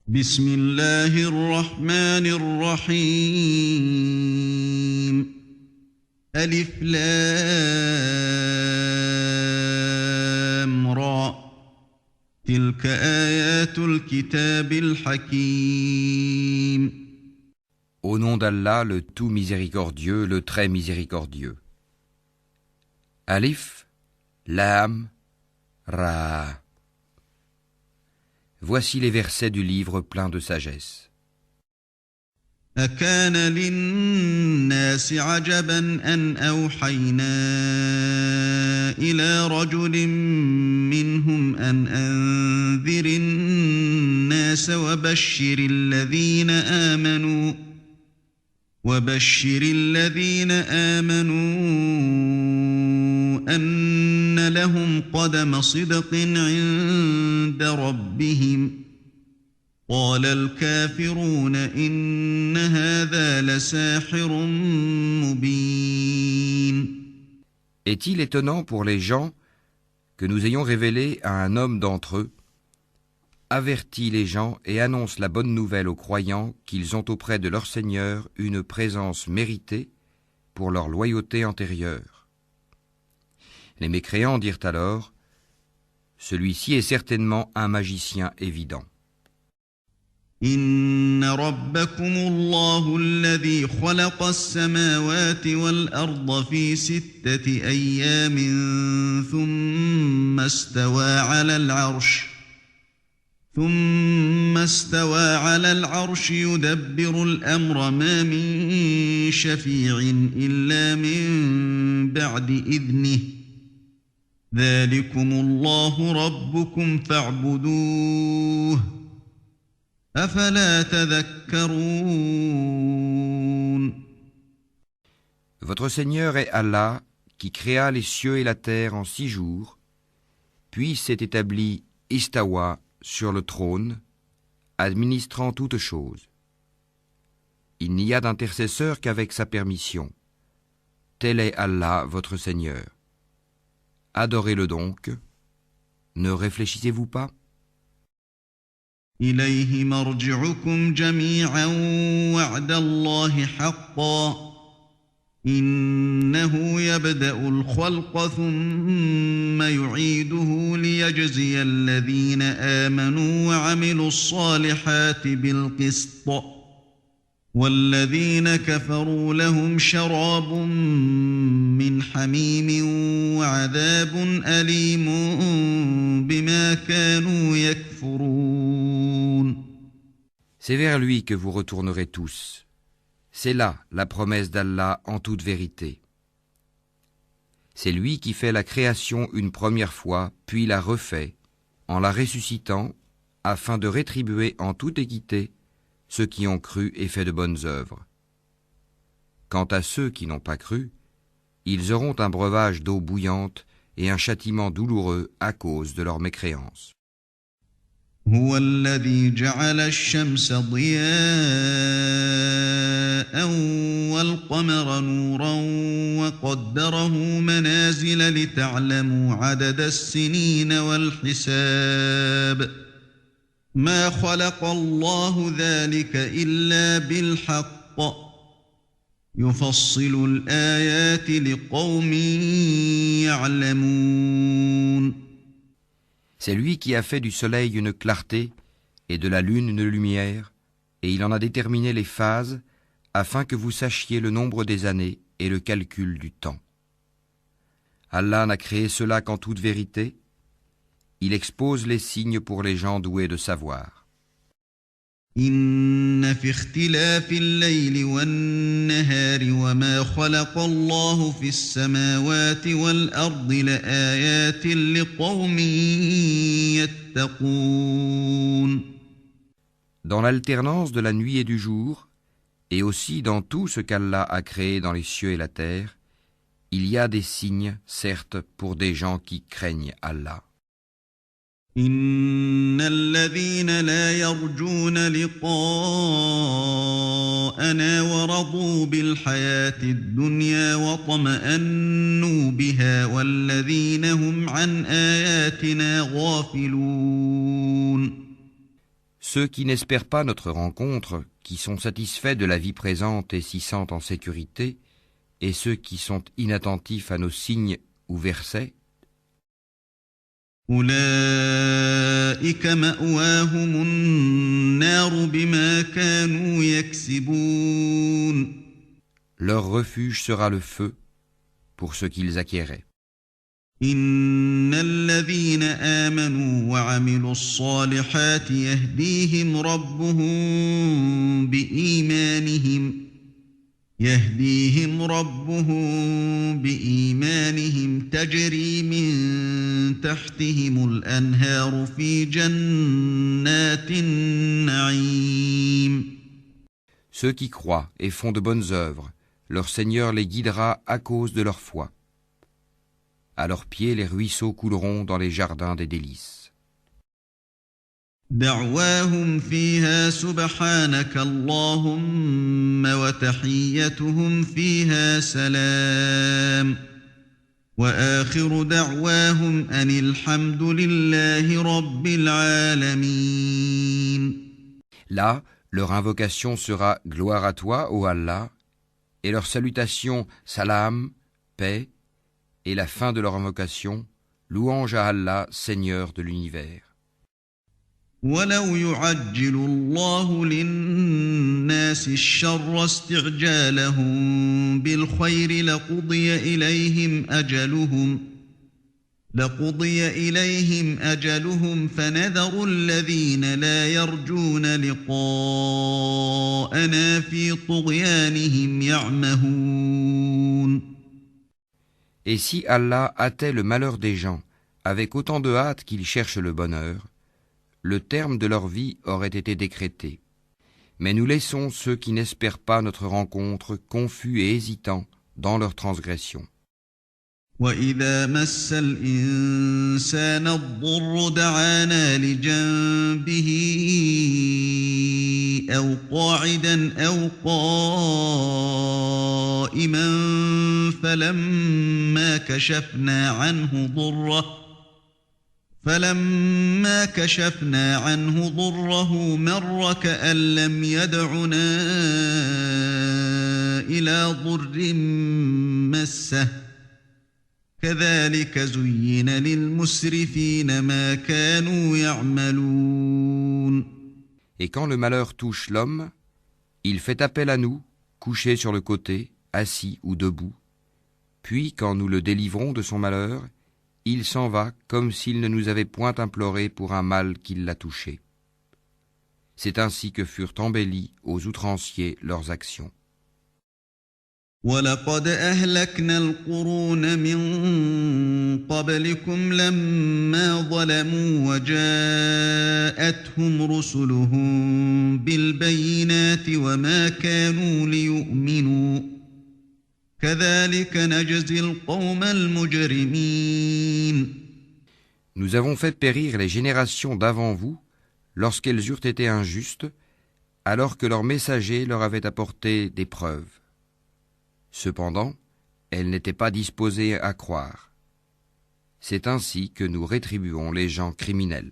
بسم الله الرحمن الرحيم ألف لام را تلك آيات الكتاب الحكيم. Au nom d'Allah, le tout miséricordieux, le très miséricordieux. Alif, Lam, Ra. Voici les versets du livre plein de sagesse. أكان للناس عجبا أن أوحينا إلى رجل منهم أن أنذر الناس وبشر الذين آمنوا أن لهم قدم صدق عند ربهم قال الكافرون إن هذا لساحر مبين. Est-il étonnant pour les gens que nous ayons révélé à un homme d'entre eux, avertit les gens et annonce la bonne nouvelle aux croyants qu'ils ont auprès de leur Seigneur une présence méritée pour leur loyauté antérieure. Les mécréants dirent alors, celui-ci est certainement un magicien évident. إن ربكم الله الذي خلق السماوات والأرض في 6 أيام ثم استوى على العرش يدبر الأمر ما من شفيع إلا من بعد إذنه ذلكم الله ربكم فاعبدوه أفلا تذكرون. Votre Seigneur est Allah qui créa les cieux et la terre en 6 jours, puis s'est établi Istawa sur le trône, administrant toutes choses. Il n'y a d'intercesseur qu'avec sa permission. Tel est Allah, votre Seigneur. Adorez-le donc. Ne réfléchissez-vous pas? إليه مرجعكم جميعا وعد الله حقا إنه يبدأ الخلق ثم يعيده ليجزي الذين آمنوا وعملوا الصالحات بالقسط والذين كفروا لهم شراب من حميم وعذاب أليم بما كانوا يكفرون. C'est vers lui que vous retournerez tous. C'est là la promesse d'Allah en toute vérité. C'est lui qui fait la création une première fois, puis la refait, en la ressuscitant, afin de rétribuer en toute équité ceux qui ont cru et fait de bonnes œuvres. Quant à ceux qui n'ont pas cru, ils auront un breuvage d'eau bouillante et un châtiment douloureux à cause de leur mécréance. هو الذي جعل الشمس ضياء والقمر نورا وقدره منازل لتعلموا عدد السنين والحساب ما خلق الله ذلك إلا بالحق يفصل الآيات لقوم يعلمون. C'est lui qui a fait du soleil une clarté et de la lune une lumière, et il en a déterminé les phases afin que vous sachiez le nombre des années et le calcul du temps. Allah n'a créé cela qu'en toute vérité. Il expose les signes pour les gens doués de savoir. إن في اختلاف الليل والنهار وما خلق الله في السماوات والأرض لآيات لقوم يتقون. Dans l'alternance de la nuit et du jour, et aussi dans tout ce qu'Allah a créé dans les cieux et la terre, il y a des signes, certes, pour des gens qui craignent Allah. إن الذين لا يرجون لقاءنا ورضوا بالحياة الدنيا واطمأنوا بها والذين هم عن آياتنا غافلون. Ceux qui n'espèrent pas notre rencontre, qui sont satisfaits de la vie présente et s'y sentent en sécurité, et ceux qui sont inattentifs à nos signes ou versets, أولئك مأواهم النار بما كانوا يكسبون leur refuge sera le feu pour ce qu'ils acquéraient. إن الذين آمنوا وعملوا الصالحات يهديهم ربهم بإيمانهم تجري من تحتهم الأنهار في جنات النعيم. Ceux qui croient et font de bonnes œuvres, leur Seigneur les guidera à cause de leur foi. À leurs pieds, les ruisseaux couleront dans les jardins des délices. دعواهم فيها سبحانك اللهم وتحيتهم فيها سلام وآخر دعواهم أن الحمد لله رب العالمين. Là, leur invocation sera gloire à toi, ô Allah, et leur salutation salam, paix, et la fin de leur invocation louange à Allah, Seigneur de l'univers. ولو يعجل الله للناس الشر استعجالهم بالخير لقضي إليهم أجلهم فنذر الذين لا يرجون لقاءنا في طغيانهم يعمهون. Et si Allah hâtait le malheur des gens avec autant de hâte qu'ils cherchent le bonheur, le terme de leur vie aurait été décrété. Mais nous laissons ceux qui n'espèrent pas notre rencontre confus et hésitants dans leur transgression. وَإِذَا مَسَّ الْإِنسَانَ الضُّرُّ دَعَانَا لِجَنبِهِ أَوْ قَاعِدًا أَوْ قَائِمًا فَلَمَّا كَشَفْنَا عَنْهُ ضُرَّهُ مَرَّ كَأَن لَّمْ يَدْعُنَا إِلَى ضُرٍّ مَّسَّهُ كَذَلِكَ زُيِّنَ لِلْمُسْرِفِينَ مَا كَانُوا يَعْمَلُونَ. Et quand le malheur touche l'homme, il fait appel à nous, couché sur le côté, assis ou debout. Puis, quand nous le délivrons de son malheur, il s'en va comme s'il ne nous avait point imploré pour un mal qui l'a touché. C'est ainsi que furent embellies aux outranciers leurs actions. وَلَقَدْ أَهْلَكْنَا الْقُرُونَ مِن قَبْلِكُمْ لَمَّا ظَلَمُوا وَجَاءَتْهُمْ رُسُلُهُم بِالْبَيِّنَاتِ وَمَا كَانُوا لِيُؤْمِنُوا كَذَلِكَ نَجْزِي الْقَوْمَ الْمُجْرِمِينَ. Nous avons fait périr les générations d'avant vous lorsqu'elles eurent été injustes, alors que leurs messagers leur avaient apporté des preuves. Cependant, elles n'étaient pas disposées à croire. C'est ainsi que nous rétribuons les gens criminels.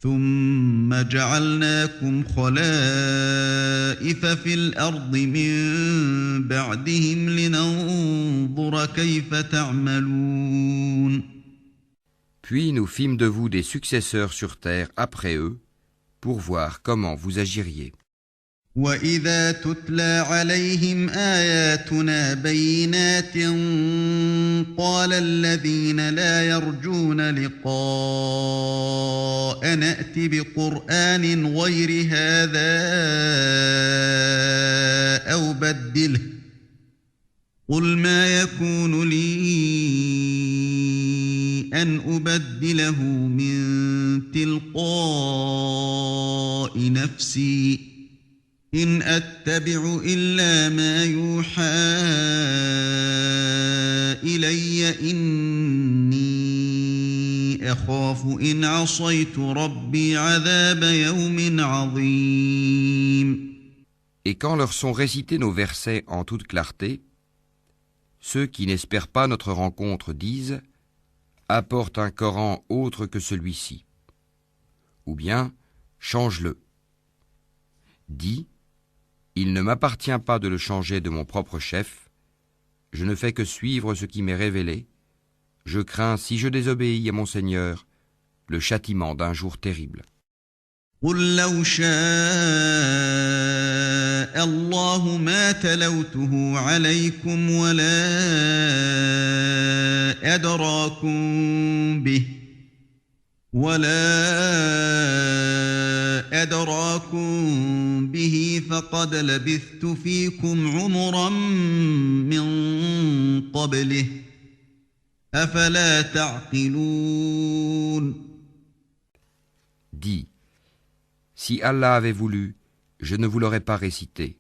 ثُمَّ جَعَلْنَاكُمْ خَلَائِفَ فِي الْأَرْضِ مِن بَعْدِهِمْ لِنَنظُرَ كَيْفَ تَعْمَلُونَ. Puis nous fîmes de vous des successeurs sur terre après eux, pour voir comment vous agiriez. وَإِذَا تُتْلَى عَلَيْهِمْ آيَاتُنَا بَيِّنَاتٍ قَالَ الَّذِينَ لَا يَرْجُونَ لِقَاءَنَا ائْتِ بِقُرْآنٍ غَيْرِ هَذَا أَوْ بَدِّلْهُ قُلْ مَا يَكُونُ لِي أَنْ أُبَدِّلَهُ مِنْ تِلْقَاءِ نَفْسِي إِنْ أَتَّبِعُ إِلَّا مَا يُوحَى إِلَيَّ إِنِّي أَخَافُ إِنْ عَصَيْتُ رَبِّي عَذَابَ يَوْمٍ عَظِيمٍ. Et quand leur sont récités nos versets en toute clarté, ceux qui n'espèrent pas notre rencontre disent « Apporte un Coran autre que celui-ci » ou bien change-le. Dis, il ne m'appartient pas de le changer de mon propre chef, je ne fais que suivre ce qui m'est révélé, je crains, si je désobéis à mon Seigneur, le châtiment d'un jour terrible. قل لو شاء الله ما تلوته عليكم ولا أدراكم به فقد لبثت فيكم عمرا من قبله أفلا تعقلون. Dis, si Allah avait voulu, je ne vous l'aurais pas récité,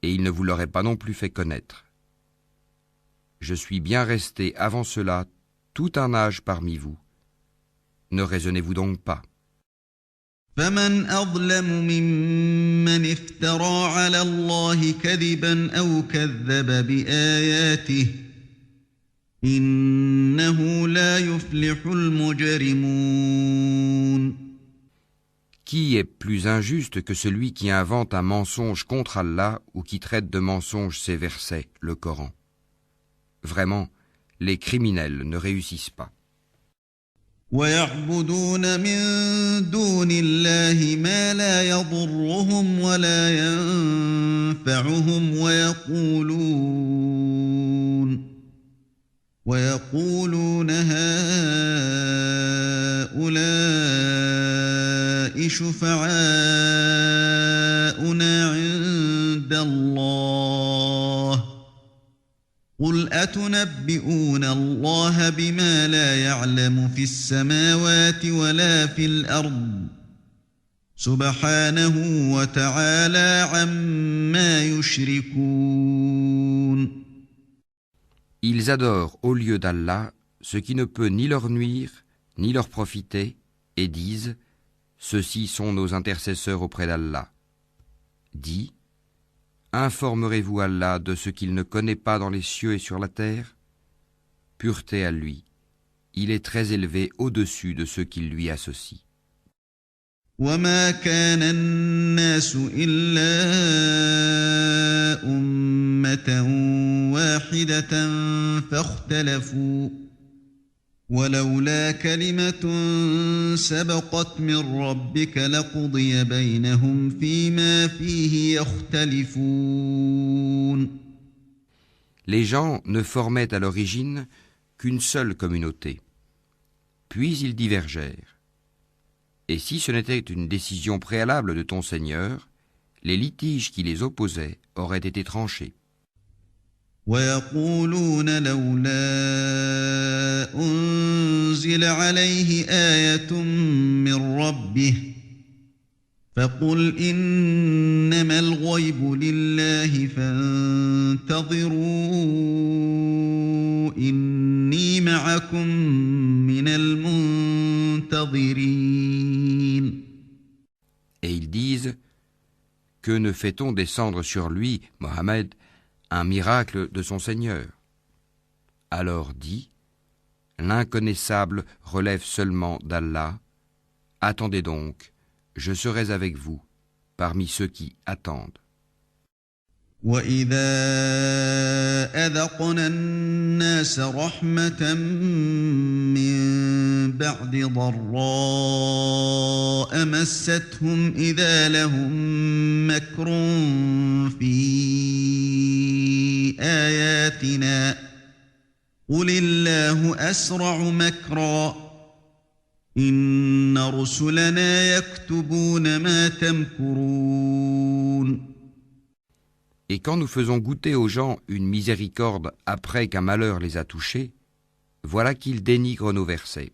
et il ne vous l'aurait pas non plus fait connaître. Je suis bien resté avant cela tout un âge parmi vous. Ne raisonnez-vous donc pas. فمن أظلم ممن افترى على الله كذبا أو كذب بآياته إنه لا يفلح المجرمون. Qui est plus injuste que celui qui invente un mensonge contre Allah ou qui traite de mensonge ces versets, le Coran? Vraiment, les criminels ne réussissent pas. ويعبدون من دون الله ما لا يضرهم ولا ينفعهم ويقولون هؤلاء شفعاؤنا عند الله قل أتنبئون الله بما لا يعلم في السماوات ولا في الأرض سبحانه وتعالى عما يشركون. Ils adorent au lieu d'Allah ce qui ne peut ni leur nuire, ni leur profiter, et disent « Ceux-ci sont nos intercesseurs auprès d'Allah ». Dis, informerez-vous Allah de ce qu'il ne connaît pas dans les cieux et sur la terre? Pureté à lui, il est très élevé au-dessus de ceux qui lui associent. وما كان الناس إلا أمة واحدة فاختلفوا ولولا كلمة سبقت من ربك لقضي بينهم فيما فيه يختلفون. Les gens ne formaient à l'origine qu'une seule communauté. Puis ils divergèrent. Et si ce n'était une décision préalable de ton Seigneur, les litiges qui les opposaient auraient été tranchés. ويقولون لولا أنزل عليه آية من ربه فقل إنما الغيب لله فانتظروا إني معكم من المنتظرين. Et ils disent, que ne fait-on descendre sur lui, Mohammed, un miracle de son Seigneur? Alors dis, l'inconnaissable relève seulement d'Allah. Attendez donc, je serai avec vous, parmi ceux qui attendent. وَإِذَا أَذَقْنَا النَّاسَ رَحْمَةً مِّن بَعْدِ ضَرَّاءَ مَسَّتْهُمْ إِذَا لَهُم مَّكْرٌ فِي آيَاتِنَا قُلِ اللَّهُ أَسْرَعُ مَكْرًا إِنَّ رُسُلَنَا يَكْتُبُونَ مَا تَمْكُرُونَ. Et quand nous faisons goûter aux gens une miséricorde après qu'un malheur les a touchés, voilà qu'ils dénigrent nos versets.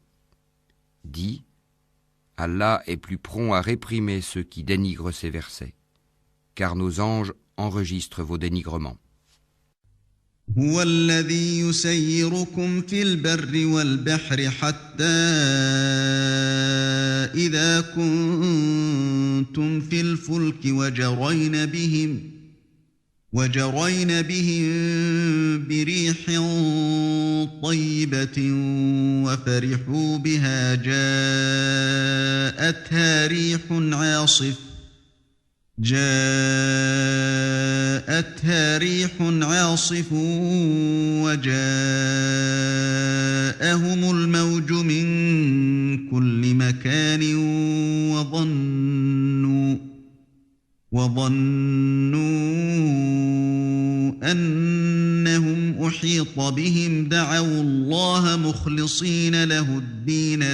Dis, Allah est plus prompt à réprimer ceux qui dénigrent ces versets, car nos anges enregistrent vos dénigrements. هو الذي يسيركم في البر والبحر حتى إذا كنتم في الفلك وجرين بهم بريح طيبة وفرحوا بها جاءتها ريح عاصف وجاءهم الموج من كل مكان وظنوا أنهم أحيط بهم دعوا الله مخلصين له الدين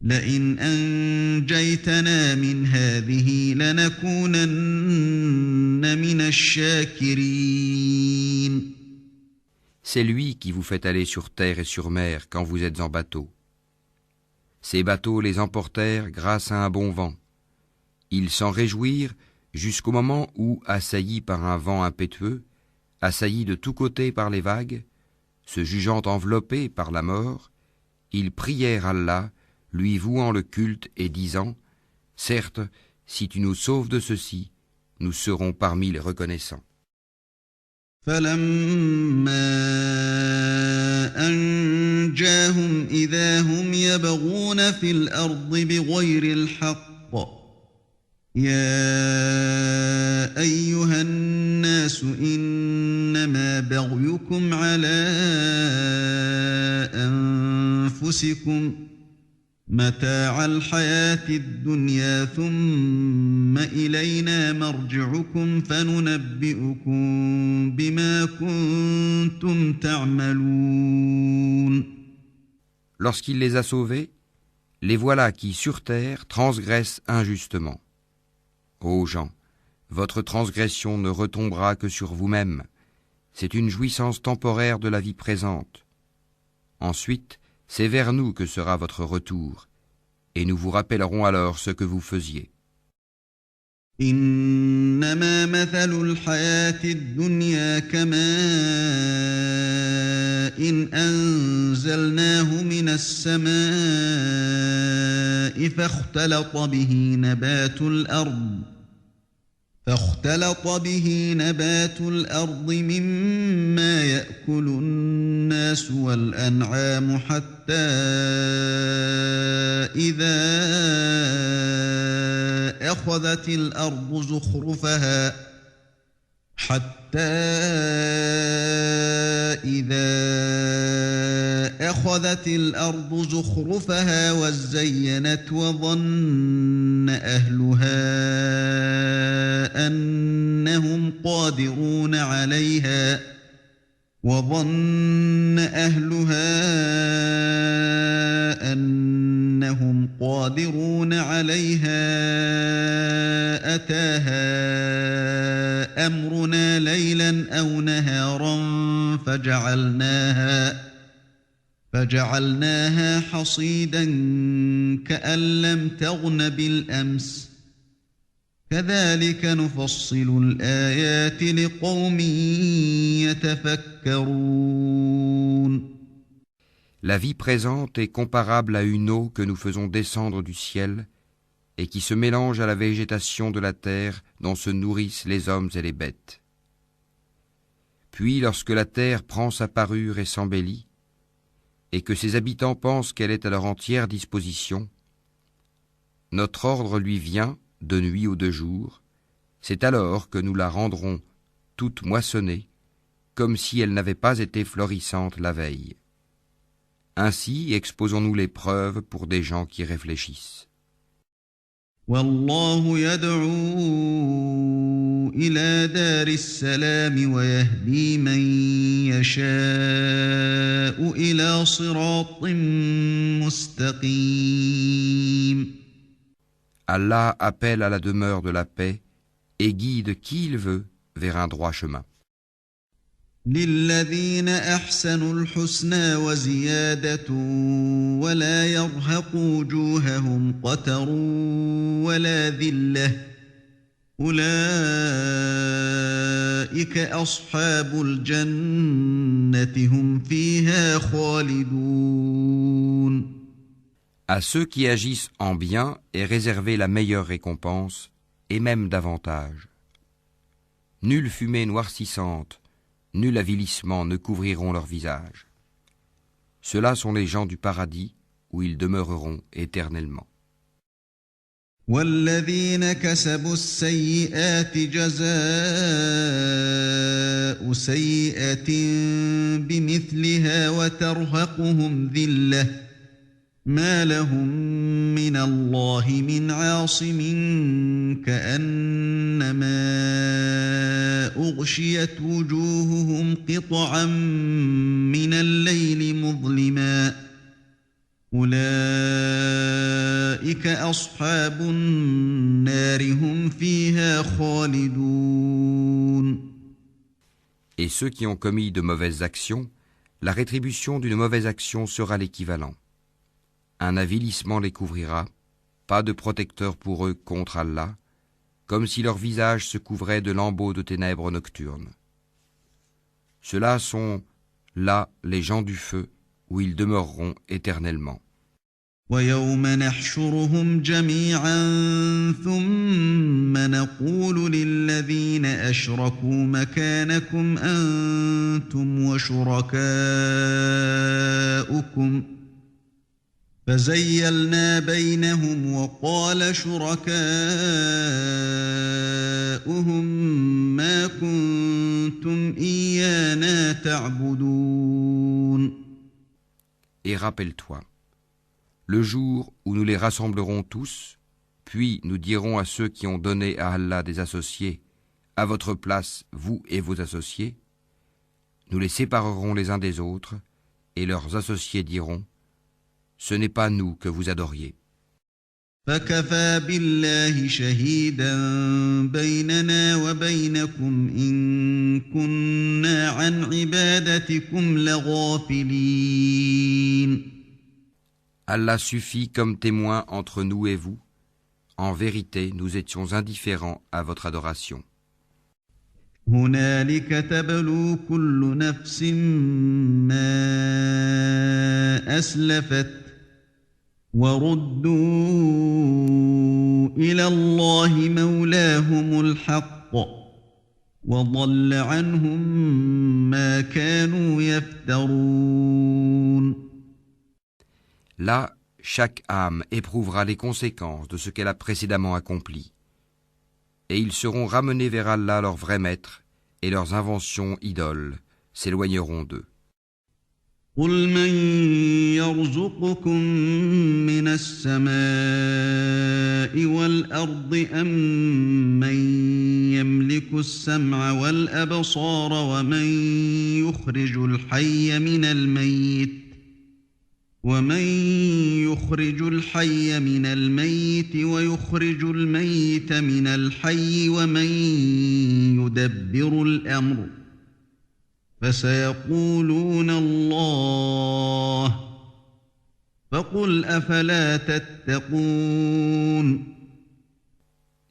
لئن أنجيتنا من هذه لنكونن من الشاكرين. C'est lui qui vous fait aller sur terre et sur mer quand vous êtes en bateau. Ces bateaux les emportèrent grâce à un bon vent. Ils s'en réjouirent jusqu'au moment où, assaillis par un vent impétueux, assaillis de tous côtés par les vagues, se jugeant enveloppés par la mort, ils prièrent Allah, lui vouant le culte et disant « Certes, si tu nous sauves de ceci, nous serons parmi les reconnaissants. » فَلَمَّا أَنْجَاهُمْ إِذَا هُمْ يَبْغُونَ فِي الْأَرْضِ بِغَيْرِ الْحَقِّ يَا أَيُّهَا النَّاسُ إِنَّمَا بَغْيُكُمْ عَلَى أَنفُسِكُمْ متاع الحياة الدنيا ثم إلينا مرجعكم فننبئكم بما كنتم تعملون. Lorsqu'il les a sauvés, les voilà qui sur terre transgressent injustement. Ô gens, votre transgression ne retombera que sur vous-même. C'est une jouissance temporaire de la vie présente. Ensuite, c'est vers nous que sera votre retour, et nous vous rappellerons alors ce que vous faisiez. إنما مثل الحياة الدنيا كماء إن أنزلناه من السماء فاختلط به نبات الأرض مما يأكل الناس والأنعام حتى إذا أخذت الأرض زخرفها وزينت وظن أهلها أنهم قادرون عليها أتاها أمرنا ليلا أو نهارا فجعلناها حصيدا كأن لم تغن بالأمس كذلك نفصل الآيات لقوم يتفكرون. La vie présente est comparable à une eau que nous faisons descendre du ciel et qui se mélange à la végétation de la terre dont se nourrissent les hommes et les bêtes. Puis, lorsque la terre prend sa parure et s'embellit, et que ses habitants pensent qu'elle est à leur entière disposition, notre ordre lui vient, de nuit ou de jour, c'est alors que nous la rendrons toute moissonnée, comme si elle n'avait pas été florissante la veille. Ainsi exposons-nous les preuves pour des gens qui réfléchissent. والله يدعو إلى دار السلام ويهدي من يشاء إلى صراط مستقيم. Allah appelle à la demeure de la paix et guide qui il veut vers un droit chemin. للذين أحسنوا الحسنى وزيادة ولا يرهق وجوههم قتر ولا ذلة أولئك أصحاب الجنة هم فيها خالدون. À ceux qui agissent en bien est réservée la meilleure récompense, et même davantage. Nulle fumée noircissante, nul avilissement ne couvriront leur visage. Ceux-là sont les gens du paradis où ils demeureront éternellement. والذين كسبوا السيئات جزاء سيئة بمثلها وترهقهم ذلة ما لهم من الله من عاصم كأنما أغشيت وجوههم قطعا من الليل مظلما أولئك أصحاب النار هم فيها خالدون. Et ceux qui ont commis de mauvaises actions, la rétribution d'une mauvaise action sera l'équivalent. Un avilissement les couvrira, pas de protecteur pour eux contre Allah, comme si leur visage se couvrait de lambeaux de ténèbres nocturnes. Ceux-là sont, là, les gens du feu, où ils demeureront éternellement. ويوم نحشرهم جميعا ثم نقول للذين أشركوا مكانكم أنتم وشركاؤكم فزيلنا بينهم وقال شركاؤهم ما كنتم إيانا تعبدون. Et rappelle-toi, le jour où nous les rassemblerons tous, puis nous dirons à ceux qui ont donné à Allah des associés, à votre place, vous et vos associés, nous les séparerons les uns des autres, et leurs associés diront, ce n'est pas nous que vous adoriez. فكفى بالله شهيدا بيننا وبينكم إن كنا عن عبادتكم لغافلين. Allah suffit comme témoin entre nous et vous. En vérité, nous étions indifférents à votre adoration. هنالك تبلو كل نفس ما أسلفت وردوا إلى الله مولاهم الحق وضل عنهم ما كانوا يفترون. Là, chaque âme éprouvera les conséquences de ce qu'elle a précédemment accompli. Et ils seront ramenés vers Allah, leur vrai maître, et leurs inventions idoles s'éloigneront d'eux. قل من يرزقكم من السماء والأرض أم من يملك السمع والأبصار ومن يخرج الحي من الميت ويخرج الميت من الحي ومن يدبر الأمر فسيقولون الله فقل أفلا تتقون.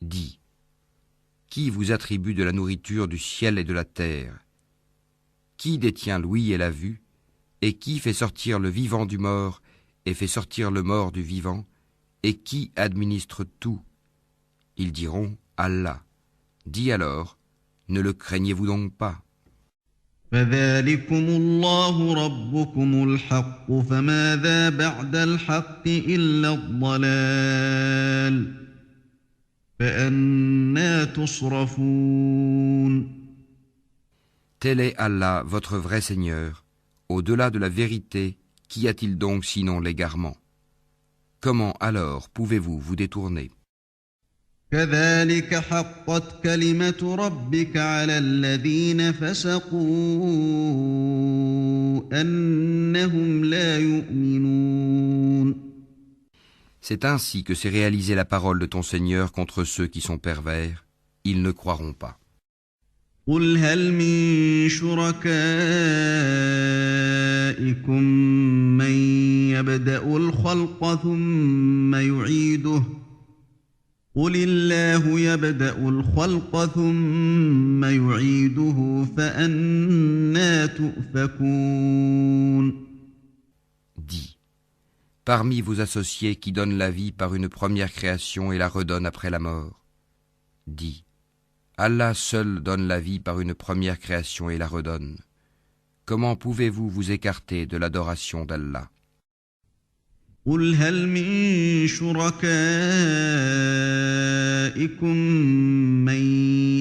Dis, qui vous attribue de la nourriture du ciel et de la terre? Qui détient l'ouïe et la vue? Et qui fait sortir le vivant du mort et fait sortir le mort du vivant? Et qui administre tout? Ils diront Allah. Dis alors, ne le craignez-vous donc pas? فذلكم الله ربكم الحق فماذا بعد الحق إلا الضلال فأنى تصرفون. Tel est Allah, votre vrai Seigneur. Au-delà de la vérité, qu'y a-t-il donc sinon l'égarement? Comment alors pouvez-vous vous détourner? كذلك حقت كلمة ربك على الذين فسقوا أنهم لا يؤمنون. C'est ainsi que s'est réalisée la parole de ton Seigneur contre ceux qui sont pervers. Ils ne croiront pas. قل هل من شركائكم من يبدأ الخلق ثم يعيده قل الله يبدأ الخلق ثم يعيده فأنى تؤفكون. Dis, parmi vos associés qui donnent la vie par une première création et la redonnent après la mort, Dis, Allah seul donne la vie par une première création et la redonne. Comment pouvez-vous vous écarter de l'adoration d'Allah? قل هل من شركائكم من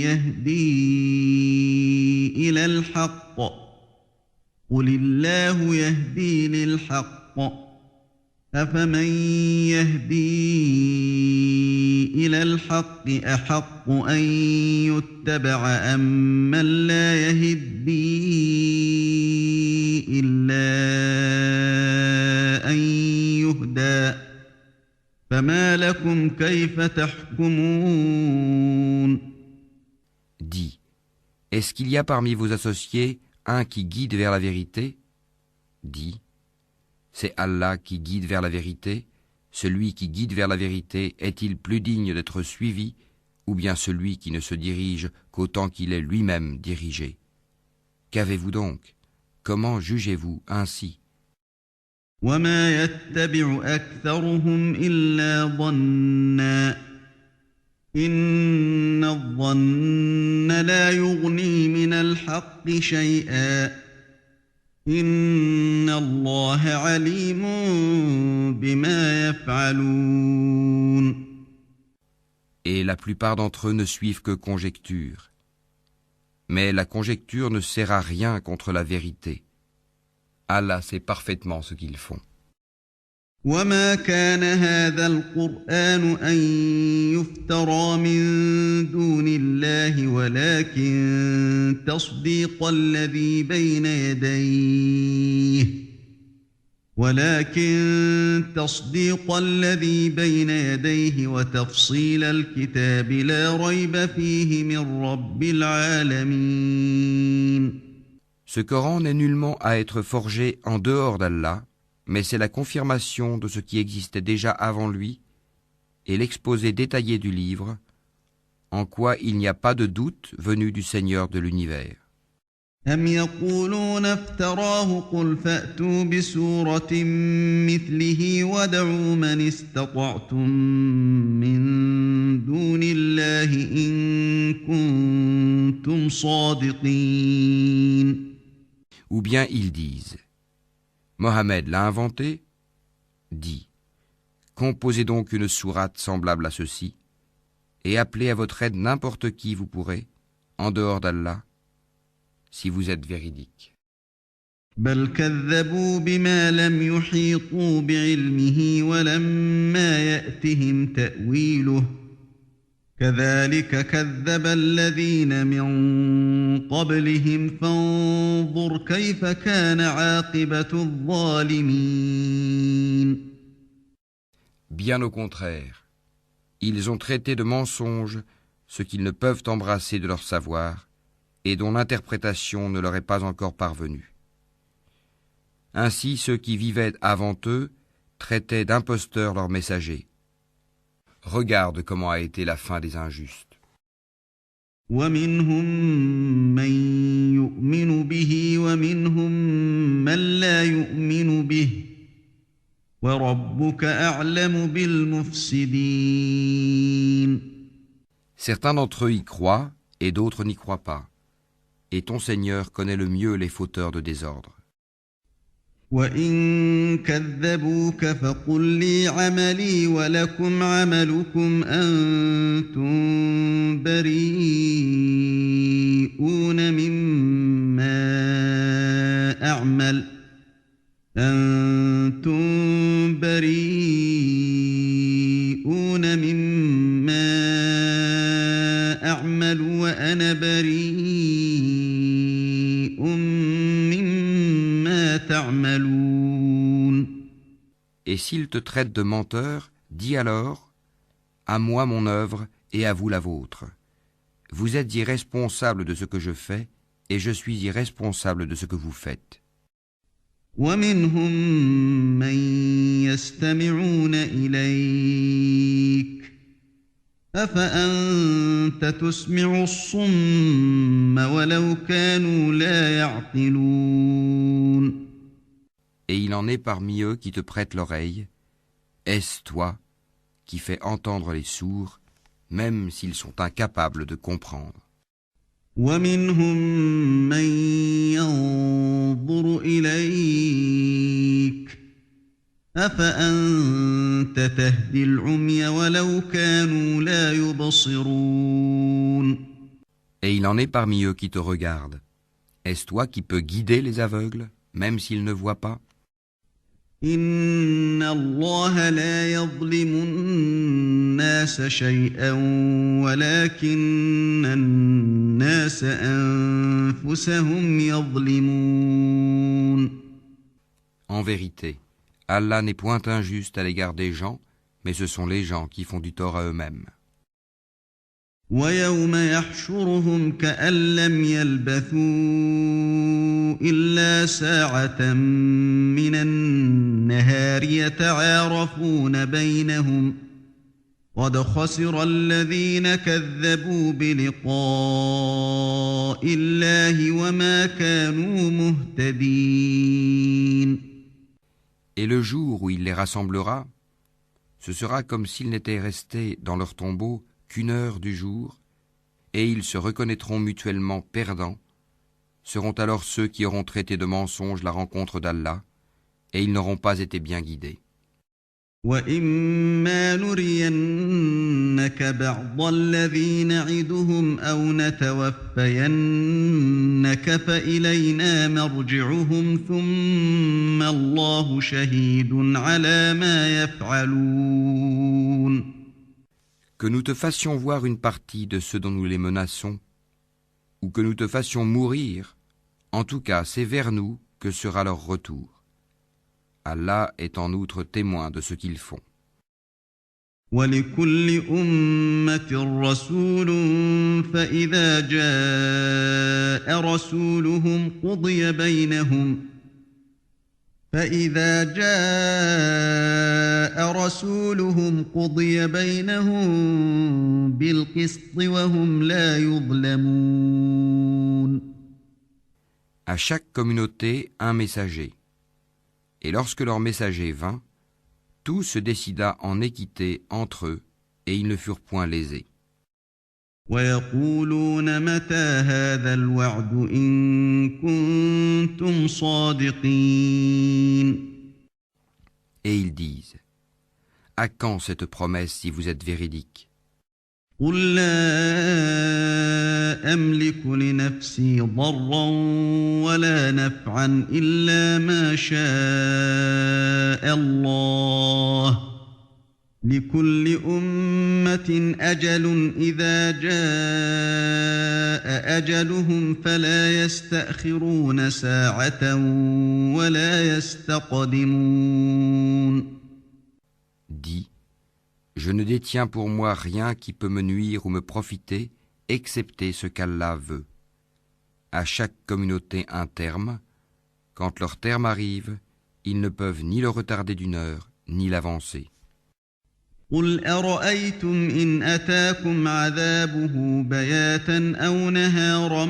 يهدي إلى الحق قل الله يهدي للحق أفمن يهدي إلى الحق أحق أن يتبع أم من لا يهدي إلا أن يهدى فما لكم كيف تحكمون Dis, est-ce qu'il y a parmi vos associés un qui guide vers la vérité? Dis, c'est Allah qui guide vers la vérité. Celui qui guide vers la vérité est-il plus digne d'être suivi, ou bien celui qui ne se dirige qu'autant qu'il est lui-même dirigé? Qu'avez-vous donc? Comment jugez-vous ainsi? وما يتبع أكثرهم إلا ظنا إن الظن لا يغني من الحق شيئا إن الله عليم بما يفعلون Et la plupart d'entre eux ne suivent que conjecture. Mais la conjecture ne sert à rien contre la vérité. Allah sait parfaitement ce qu'ils font. وما كان هذا القرآن أن يفترى من دون الله ولكن تصديق الذي بين يديه وتفصيل الكتاب لا ريب فيه من رب العالمين. Ce Coran n'est nullement à être forgé en dehors d'Allah, mais c'est la confirmation de ce qui existait déjà avant lui et l'exposé détaillé du livre, en quoi il n'y a pas de doute venu du Seigneur de l'univers. أم يقولون افتراه قل فأتوا بسورة مثله وادعوا من استطعتم من دون الله إن كنتم صادقين. Ou bien ils disent, Mohammed l'a inventé? Dis, composez donc une sourate semblable à ceci, et appelez à votre aide n'importe qui vous pourrez, en dehors d'Allah, si vous êtes véridique. بل كذبوا بما لم يحيطوا بعلمه ولما يأتهم تأويله كذلك كذب الذين من قبلهم فانظر كيف كان عاقبة الظالمين. Bien au contraire, ils ont traité de mensonges ce qu'ils ne peuvent embrasser de leur savoir et dont l'interprétation ne leur est pas encore parvenue. Ainsi ceux qui vivaient avant eux traitaient d'imposteurs leurs messagers. Regarde comment a été la fin des injustes. ومنهم من يؤمن به ومنهم من لا يؤمن به وربك أعلم بالمفسدين. Certains d'entre eux y croient et d'autres n'y croient pas. Et ton Seigneur connaît le mieux les fauteurs de désordre. وَإِن كَذَّبُوكَ فَقُل لِّي عَمَلِي وَلَكُمْ عَمَلُكُمْ أَنتُم بَرِيئُونَ مِمَّا أَعْمَلُ وَأَنَا بَرِيءٌ مِّمَّا تَعْمَلُونَ. Et s'ils te traitent de menteur, dis alors, à moi mon œuvre et à vous la vôtre. Vous êtes irresponsables de ce que je fais et je suis irresponsable de ce que vous faites. ومنهم من يستمعون إليك أفأنت تسمع الصم ولو كانوا لا يعقلون. Et il en est parmi eux qui te prêtent l'oreille. Est-ce toi qui fais entendre les sourds, même s'ils sont incapables de comprendre. ومنهم من ينظر إليك أفأنت تهدي العمي ولو كانوا لا يبصرون. Et il en est parmi eux qui te regardent. Est-ce toi qui peux guider les aveugles, même s'ils ne voient pas? إن الله لا يظلم الناس شيئا ولكن الناس أنفسهم يظلمون. En vérité, Allah n'est point injuste à l'égard des gens, mais ce sont les gens qui font du tort à eux-mêmes. ويوم يحشرهم كأن لم يلبثوا إلا ساعة من النهار يتعارفون بينهم قد خسر الذين كذبوا بلقاء الله وما كانوا مهتدين. Et le jour où il les rassemblera, ce sera comme s'ils n'étaient restés dans leur tombeau qu'une heure du jour, et ils se reconnaîtront mutuellement perdants, seront alors ceux qui auront traité de mensonge la rencontre d'Allah, et ils n'auront pas été bien guidés. وَإِمَّا نُرِيَنَّكَ بَعْضَ الَّذِي نَعِدُهُمْ أَوْ نَتَوَفَّيَنَّكَ فَإِلَيْنَا مَرْجِعُهُمْ ثُمَّ اللَّهُ شَهِيدٌ عَلَى مَا يَفْعَلُونَ. Que nous te fassions voir une partie de ceux dont nous les menaçons, ou que nous te fassions mourir, en tout cas c'est vers nous que sera leur retour. Allah est en outre témoin de ce qu'ils font. وَلِكُلِّ أُمَّةٍ رَّسُولٌ فَإِذَا جَاءَ رَسُولُهُمْ قُضِيَ بَيْنَهُم بِالْقِسْطِ وَهُمْ لَا يُظْلَمُونَ. À chaque communauté, un messager. Et lorsque leur messager vint, tout se décida en équité entre eux, et ils ne furent point lésés. وَيَقُولُونَ مَتَىٰ هَٰذَا الْوَعْدُ إِن كُنتُمْ صَادِقِينَ. Et ils disent, à quand cette promesse si vous êtes véridiques? قُل لَّا أَمْلِكُ لِنَفْسِي ضَرًّا وَلَا نَفْعًا إِلَّا مَا شَاءَ اللَّهُ ۗ لِكُلِّ أُمَّةٍ أَجَلٌ إِذَا جَاءَ أَجَلُهُمْ فَلَا يَسْتَأْخِرُونَ سَاعَةً وَلَا يَسْتَقْدِمُونَ. Dis, je ne détiens pour moi rien qui peut me nuire ou me profiter, excepté ce qu'Allah veut. À chaque communauté un terme. Quand leur terme arrive, ils ne peuvent ni le retarder d'une heure, ni l'avancer. قُلْ أَرَأَيْتُمْ إِنْ أَتَاكُمْ عَذَابُهُ بَيَاتًا أَوْ نَهَارًا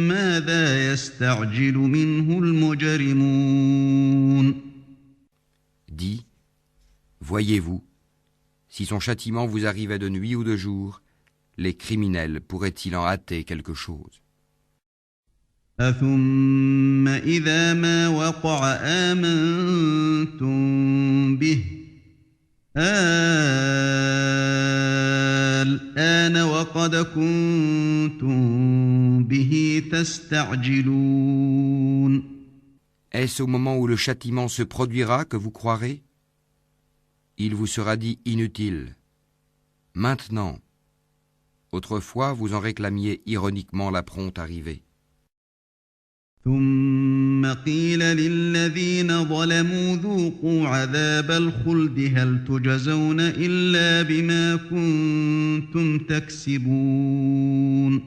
مَاذَا يَسْتَعْجِلُ مِنْهُ الْمُجْرِمُونَ. Dis, voyez-vous, si son châtiment vous arrivait de nuit ou de jour, les criminels pourraient-ils en hâter quelque chose? أَثُمَّ إِذَا مَا وَقَعَ آمَنتُم بِهِ الْآنَ وَقَدْ كُنتُم بِهِ تَسْتَعْجِلُونَ. Est-ce au moment où le châtiment se produira que vous croirez? Il vous sera dit inutile. Maintenant. Autrefois, vous en réclamiez ironiquement la prompte arrivée. ثُمَّ قِيلَ لِلَّذِينَ ظَلَمُوا ذُوقُوا عَذَابَ الْخُلْدِ هَلْ تُجْزَوْنَ إِلَّا بِمَا كُنتُمْ تَكْسِبُونَ.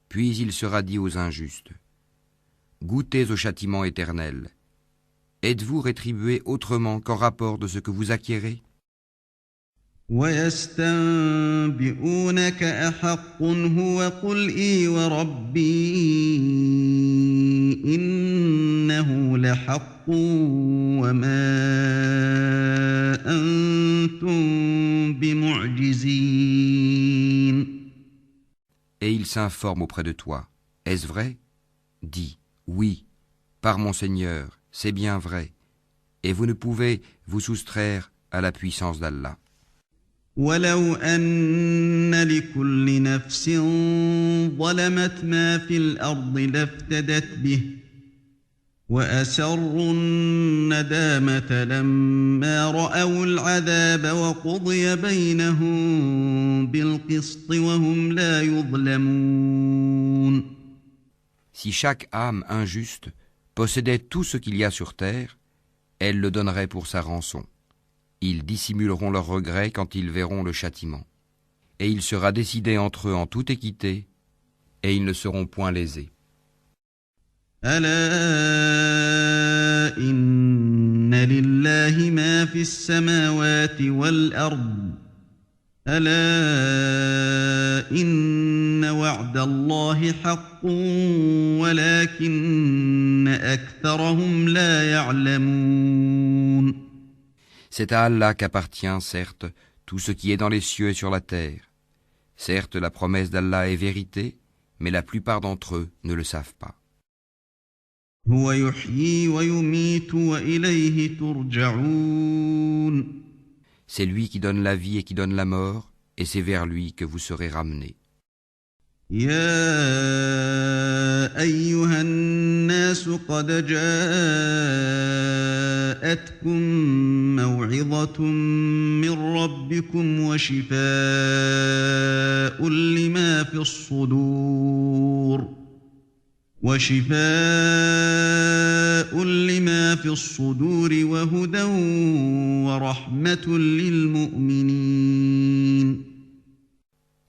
Puis il sera dit aux injustes, goûtez au châtiment éternel. Êtes-vous rétribués autrement qu'en rapport de ce que vous acquérez? وَيَسْتَنبِئُونَكَ أَحَقٌّ هُوَ قُلْ إِي وَرَبِّي إِنَّهُ لَحَقٌّ وَمَا أَنتُم بِمُعْجِزِينَ. et il s'informe auprès de toi. Est-ce vrai? Dis, oui, par mon Seigneur, c'est bien vrai, et vous ne pouvez vous soustraire à la puissance d'Allah. ولو أن لكل نفس ظلمت ما في الأرض لافتدت به وأسروا الندامة لما رأوا العذاب وقضي بينهم بالقسط وهم لا يظلمون. Si chaque âme injuste possédait tout ce qu'il y a sur terre, elle le donnerait pour sa rançon. Ils dissimuleront leurs regrets quand ils verront le châtiment. Et il sera décidé entre eux en toute équité, et ils ne seront point lésés. ألا إن لله ما في السماوات والأرض ألا إن وعد الله حق ولكن أكثرهم لا يعلمون. C'est à Allah qu'appartient, certes, tout ce qui est dans les cieux et sur la terre. Certes, la promesse d'Allah est vérité, mais la plupart d'entre eux ne le savent pas. هو يحيي ويميت وإليه ترجعون. C'est lui qui donne la vie et qui donne la mort, et c'est vers lui que vous serez ramenés. يا أيها الناس قد جاءتكم موعظة من ربكم وشفاء لما في الصدور وهدى ورحمة للمؤمنين.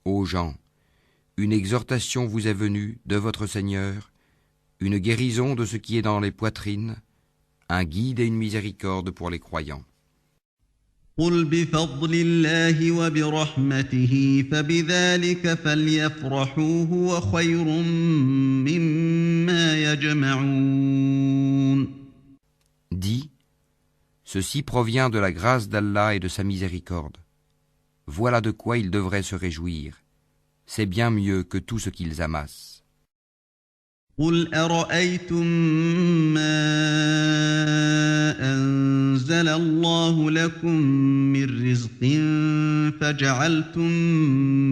Ô gens, une exhortation vous est venue de votre Seigneur, une guérison de ce qui est dans les poitrines, un guide et une miséricorde pour les croyants. قل بفضل الله وبرحمته فبذلك فليفرحوا هو خير مما يجمعون. Dis, ceci provient de la grâce d'Allah et de sa miséricorde. Voilà de quoi ils devraient se réjouir. C'est bien mieux que tout ce qu'ils amassent. قل أرأيتم ما أنزل الله لكم من رزق فجعلتم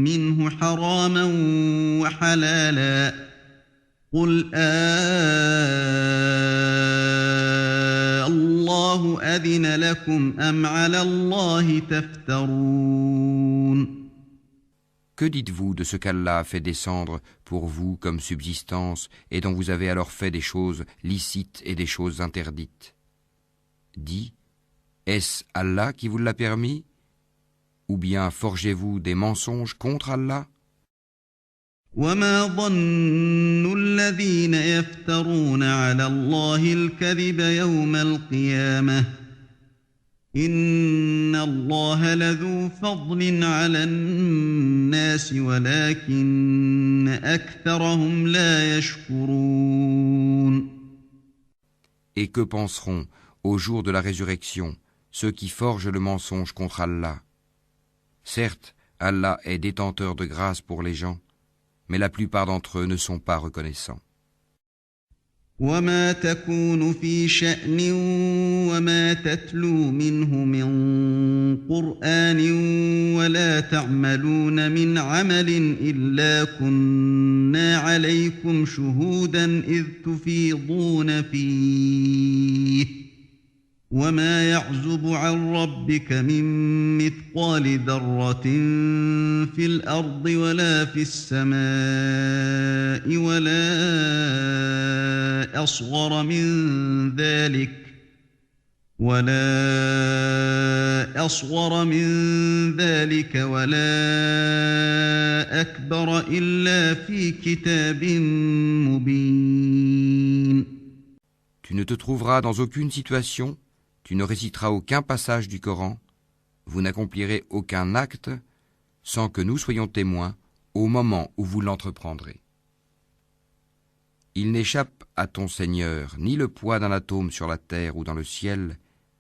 منه حراما وحلالا قل الله أذن لكم أم على الله تفترون. Que dites-vous de ce qu'Allah a fait descendre pour vous comme subsistance et dont vous avez alors fait des choses licites et des choses interdites? Dis, est-ce Allah qui vous l'a permis? Ou bien forgez-vous des mensonges contre Allah? وما ظن الذين يفترون على الله الكذب يوم القيامة إن الله لذو فضل على الناس ولكن أكثرهم لا يشكرون. Et que penseront, au jour de la résurrection, ceux qui forgent le mensonge contre Allah? Certes, Allah est détenteur de grâce pour les gens, mais la plupart d'entre eux ne sont pas reconnaissants. وما تكون في شأن وما تتلو منه من قرآن ولا تعملون من عمل إلا كنا عليكم شهودا إذ تفيضون فيه وما يعزب عن ربك من مثقال ذرة في الأرض ولا في السماء ولا أصغر من ذلك ولا أكبر إلا في كتاب مبين. Tu ne te trouveras dans aucune situation, tu ne réciteras aucun passage du Coran, vous n'accomplirez aucun acte sans que nous soyons témoins au moment où vous l'entreprendrez. Il n'échappe à ton Seigneur ni le poids d'un atome sur la terre ou dans le ciel,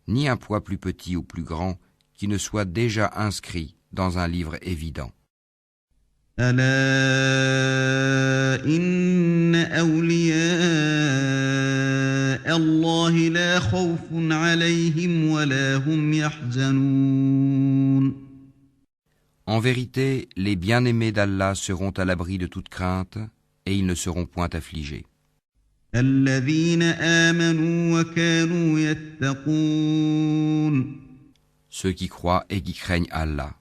ni un poids plus petit ou plus grand qui ne soit déjà inscrit dans un livre évident. ألا إن أولياء الله لا خوف عليهم ولا هم يحزنون. En vérité, les bien-aimés d'Allah seront à l'abri de toute crainte et ils ne seront point affligés. الذين آمنوا وكانوا يتقون. Ceux qui croient et qui craignent Allah.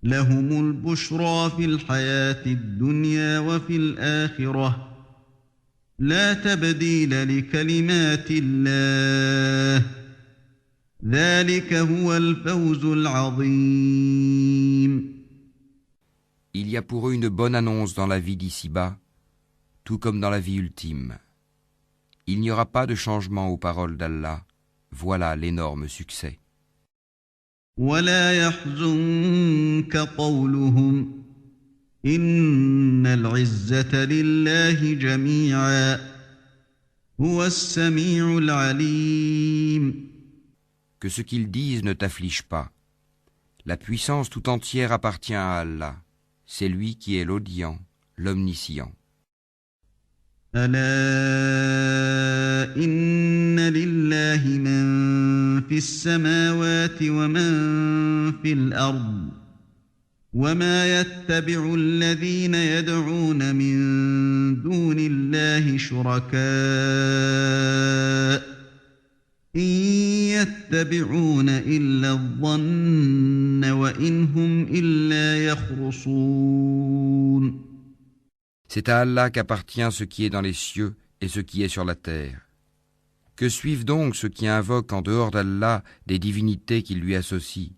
لهم البشرى في الحياة الدنيا وفي الآخرة لا تبديل لكلمات الله ذلك هو الفوز العظيم. Il y a pour eux une bonne annonce dans la vie d'ici-bas, tout comme dans la vie ultime. Il n'y aura pas de changement aux paroles d'Allah. Voilà l'énorme succès. ولا يحزنك قولهم إن العزة لله جميعا هو السميع العليم. Que ce qu'ils disent ne t'afflige pas. La puissance tout entière appartient à Allah. C'est lui qui est l'audient, l'omniscient. ألا إن لله من في السماوات ومن في الأرض وما يتبع الذين يدعون من دون الله شركاء إن يتبعون إلا الظن وإن هم إلا يخرصون. C'est à Allah qu'appartient ce qui est dans les cieux et ce qui est sur la terre. Que suivent donc ceux qui invoquent en dehors d'Allah des divinités qu'ils lui associent?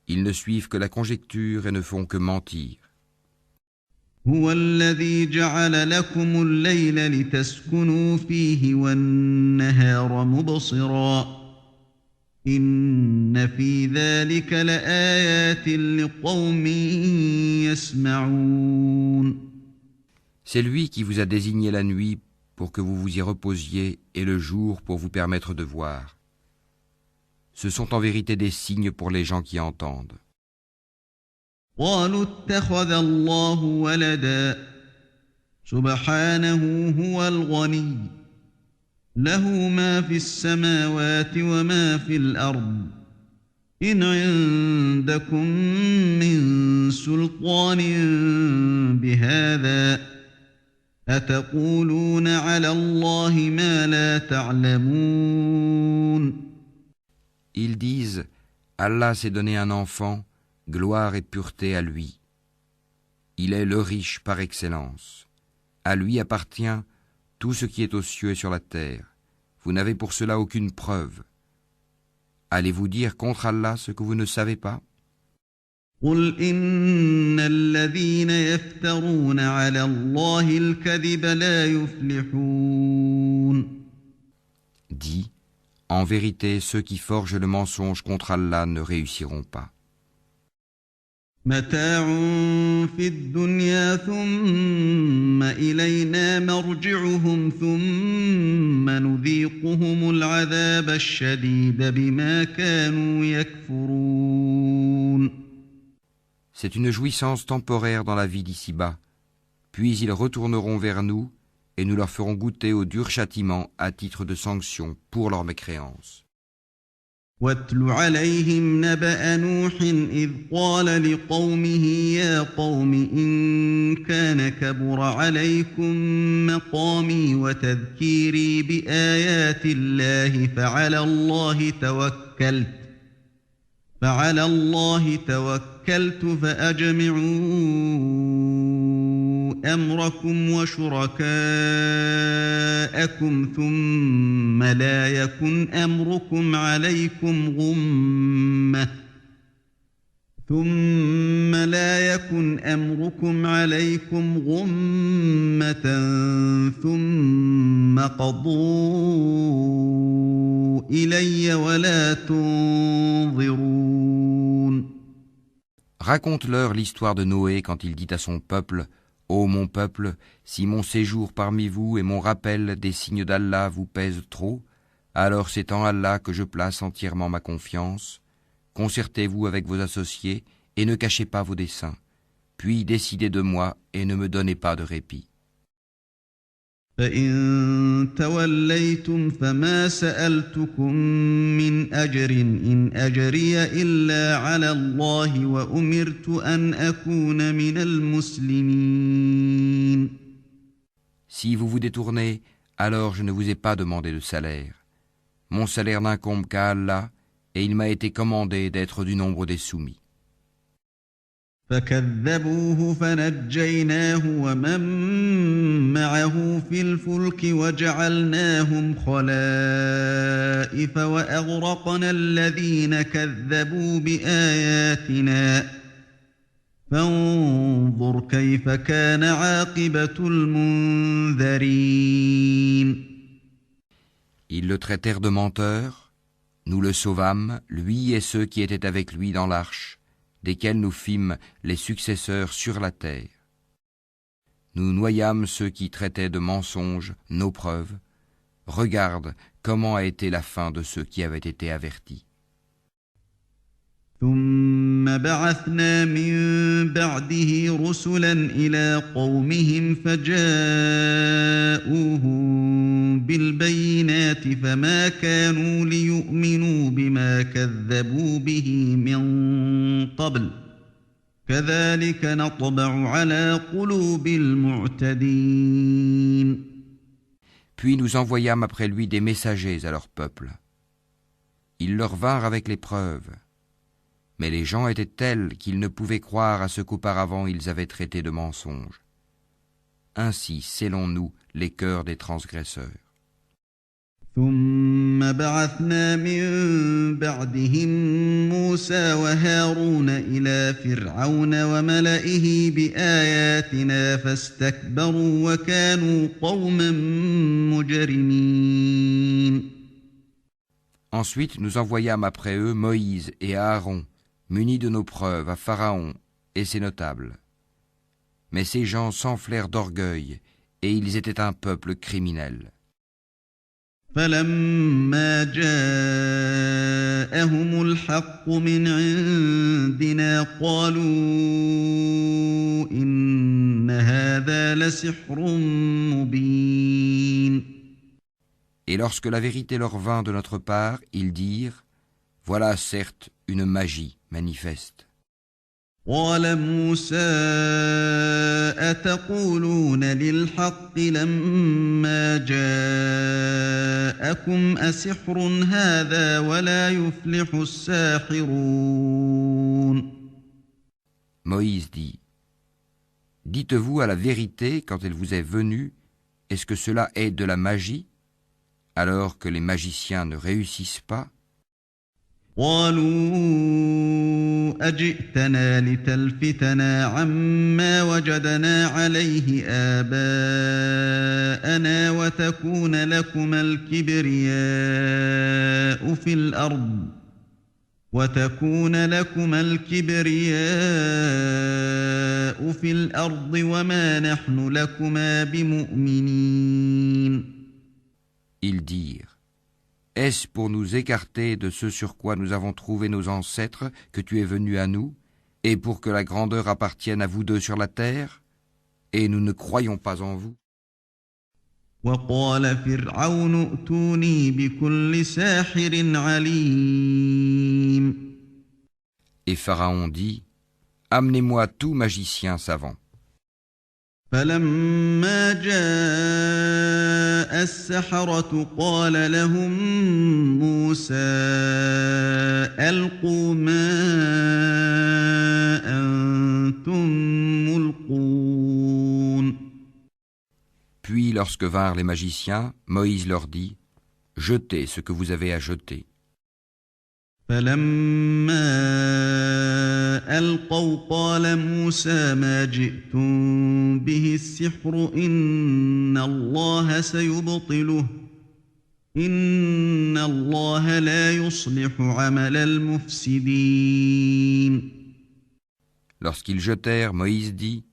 Ils ne suivent que la conjecture et ne font que mentir. هو الذي جعل لكم الليل لتسكنوا فيه والنهار مبصرا إن في ذلك لآيات لقوم يسمعون. C'est lui qui vous a désigné la nuit pour que vous vous y reposiez et le jour pour vous permettre de voir. Ce sont en vérité des signes pour les gens qui entendent. قالوا اتخذ الله ولدا سبحانه هو الغني له ما في السماوات وما في الأرض إن عندكم من سلطان بهذا أتقولون على الله ما لا تعلمون. Ils disent, Allah s'est donné un enfant, gloire et pureté à lui. Il est le riche par excellence. À lui appartient tout ce qui est aux cieux et sur la terre. Vous n'avez pour cela aucune preuve. Allez-vous dire contre Allah ce que vous ne savez pas? قل إن الذين يفترون على الله الكذب لا يفلحون. Dis, en vérité, ceux qui forgent le mensonge contre Allah ne réussiront pas. متاع في الدنيا ثم إلينا مرجعهم ثم نذيقهم العذاب الشديد بما كانوا يكفرون. C'est une jouissance temporaire dans la vie d'ici-bas, puis ils retourneront vers nous et nous leur ferons goûter au dur châtiment à titre de sanction pour leur mécréance. واتل عليهم نبأ نوح إذ قال لقومه يا قوم إن كان كبر عليكم مقامي وتذكيري بآيات الله فعلى الله توكلت فأجمعوا أمركم وشركاءكم ثم لا يكن أمركم عليكم غمة ثم قضوا إلي ولا تنظرون. Raconte-leur l'histoire de Noé quand il dit à son peuple, « Ô mon peuple, si mon séjour parmi vous et mon rappel des signes d'Allah vous pèsent trop, alors c'est en Allah que je place entièrement ma confiance. Concertez-vous avec vos associés et ne cachez pas vos desseins. puis décidez de moi et ne me donnez pas de répit. فإن توليتم فما سألتكم من أجر إن أجري إلا على الله وأمرت أن أكون من المسلمين. Si vous vous détournez, alors je ne vous ai pas demandé de salaire. Mon salaire n'incombe qu'à Allah, et il m'a été commandé d'être du nombre des soumis. فكذبوه فنجيناه ومن معه في الفلك وجعلناهم خلائف وأغرقنا الذين كذبوا بآياتنا فانظر كيف كان عاقبة المنذرين. Ils le traitèrent de menteur, nous le sauvâmes, lui et ceux qui étaient avec lui dans l'arche, desquels nous fîmes les successeurs sur la terre. Nous noyâmes ceux qui traitaient de mensonges nos preuves. Regarde comment a été la fin de ceux qui avaient été avertis. ثم بعثنا من بعده رسلا إلى قومهم فجاءوهم بالبينات فما كانوا ليؤمنوا بما كذبوا به من قبل كذلك نطبع على قلوب المعتدين. Puis nous envoyâmes après lui des messagers à leur peuple. Ils leur vinrent avec les preuves. Mais les gens étaient tels qu'ils ne pouvaient croire à ce qu'auparavant ils avaient traité de mensonge. Ainsi scellons-nous les cœurs des transgresseurs. ثم بعثنا من بعدهم موسى وهارون إلى فرعون وملئه بآياتنا فاستكبروا وكانوا قوما مجرمين. Ensuite nous envoyâmes après eux Moïse et Aaron, munis de nos preuves, à Pharaon et ses notables. Mais ces gens s'enflèrent d'orgueil, et ils étaient un peuple criminel. فلما جاءهم الحق من عندنا قالوا إن هذا لسحر مبين. Et lorsque la vérité leur vint de notre part, ils dirent, voilà certes une magie manifeste. قال موسى أتقولون للحق لما جاءكم أسحر هذا ولا يفلح الساحرون. Moïse dit, dites-vous à la vérité quand elle vous est venue, est-ce que cela est de la magie, alors que les magiciens ne réussissent pas? قالوا أجئتنا لتلفتنا عما وجدنا عليه آباءنا وتكون لكما الكبرياء في الأرض وما نحن لكما بمؤمنين. Ils dirent, est-ce pour nous écarter de ce sur quoi nous avons trouvé nos ancêtres que tu es venu à nous, et pour que la grandeur appartienne à vous deux sur la terre, et nous ne croyons pas en vous? وقال فرعون ائتوني بكل ساحر عليم. Et Pharaon dit, amenez-moi tout magicien savant. فلما جاء السحرة قال لهم موسى ألقوا ما أنتم ملقون. Puis lorsque vinrent les magiciens, Moïse leur dit, jetez ce que vous avez à jeter. فلما ألقوا قال موسى ما جئتم به السحر إن الله سيبطله إن الله لا يصلح عمل المفسدين. Lorsqu'ils jetèrent, Moïse dit,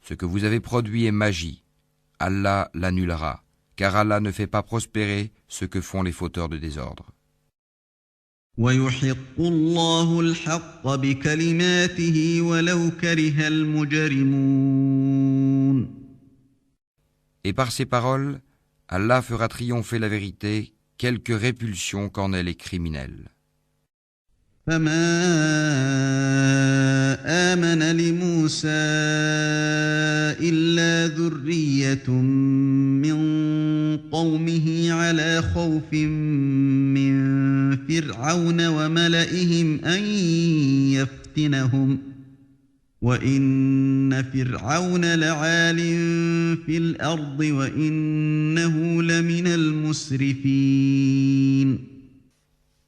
ce que vous avez produit est magie. Allah l'annulera, car Allah ne fait pas prospérer ce que font les fauteurs de désordre. ويحق الله الحق بكلماته ولو كره المجرمون. Et par ces paroles, Allah fera triompher la vérité, quelque répulsion qu'en aient les criminels. فما آمن لموسى إلا ذرية من قومه على خوف من فرعون وملئهم أن يفتنهم وإن فرعون لعال في الأرض وإنه لمن المسرفين.